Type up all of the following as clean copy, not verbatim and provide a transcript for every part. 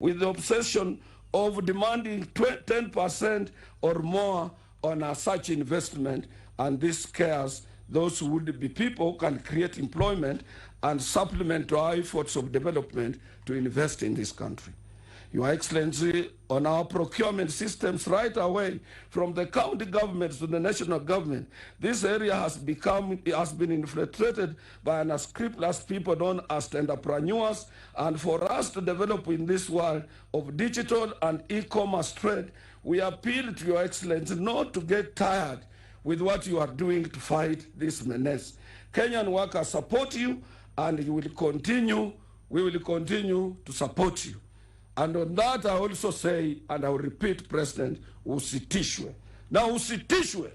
with the obsession of demanding 10% or more on such investment, and this scares those who would be people who can create employment and supplement to our efforts of development to invest in this country. Your Excellency, on our procurement systems right away, from the county governments to the national government, this area has been infiltrated by unscrupulous people known as entrepreneurs, and for us to develop in this world of digital and e-commerce trade, we appeal to Your Excellency not to get tired with what you are doing to fight this menace. Kenyan workers support you, and we will continue to support you. And on that, I also say, and I will repeat, President, usitishwe. Now, usitishwe.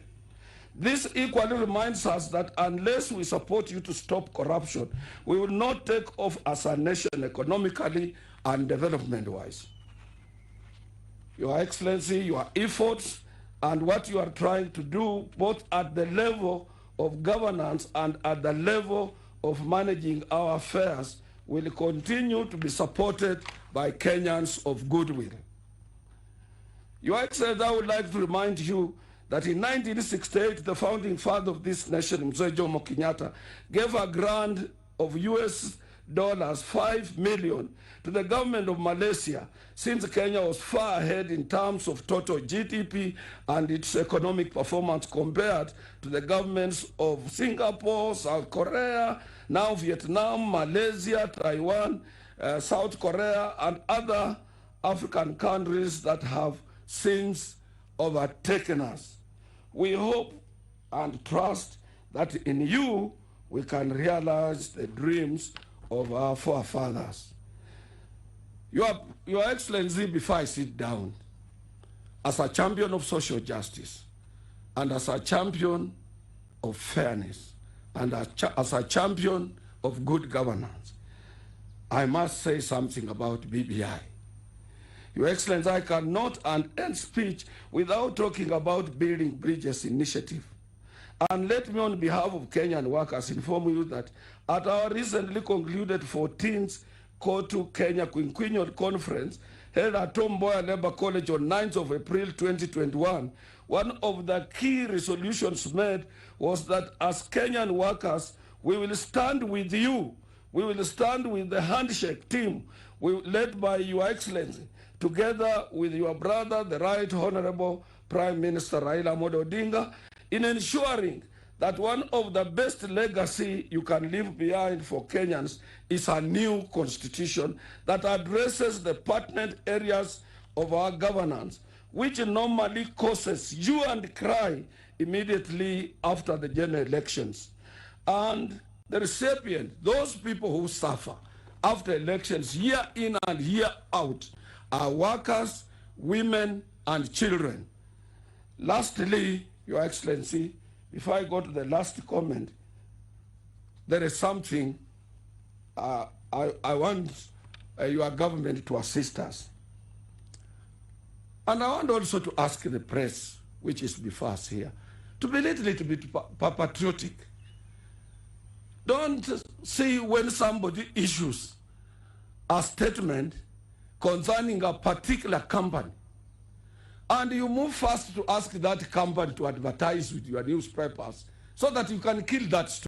This equally reminds us that unless we support you to stop corruption, we will not take off as a nation economically and development-wise. Your Excellency, your efforts and what you are trying to do, both at the level of governance and at the level of managing our affairs, will continue to be supported by Kenyans of goodwill. Your Excellency, I would like to remind you that in 1968, the founding father of this nation, Mzee Jomo Kenyatta, gave a grant of US dollars 5 million to the government of Malaysia, since Kenya was far ahead in terms of total GDP and its economic performance compared to the governments of Singapore, South Korea, now Vietnam, Malaysia, Taiwan, South Korea, and other African countries that have since overtaken us. We hope and trust that in you we can realize the dreams of our forefathers. Your Excellency, before I sit down, as a champion of social justice, and as a champion of fairness, and as a champion of good governance, I must say something about BBI. Your Excellency, I cannot end speech without talking about Building Bridges initiative. And let me, on behalf of Kenyan workers, inform you that at our recently concluded 14th Kotu Kenya Quinquennial Conference held at Tom Mboya Labour College on 9th of April 2021, one of the key resolutions made was that as Kenyan workers, we will stand with you. We will stand with the handshake team led by Your Excellency, together with your brother, the Right Honorable Prime Minister Raila Amolo Odinga, in ensuring that one of the best legacy you can leave behind for Kenyans is a new constitution that addresses the pertinent areas of our governance, which normally causes hue and cry immediately after the general elections. And the recipient, those people who suffer after elections year in and year out, are workers, women, and children. Lastly, Your Excellency, before I go to the last comment, there is something I want your government to assist us. And I want also to ask the press, which is before us here, to be a little bit patriotic. Don't see when somebody issues a statement concerning a particular company, and you move fast to ask that company to advertise with your newspapers so that you can kill that story.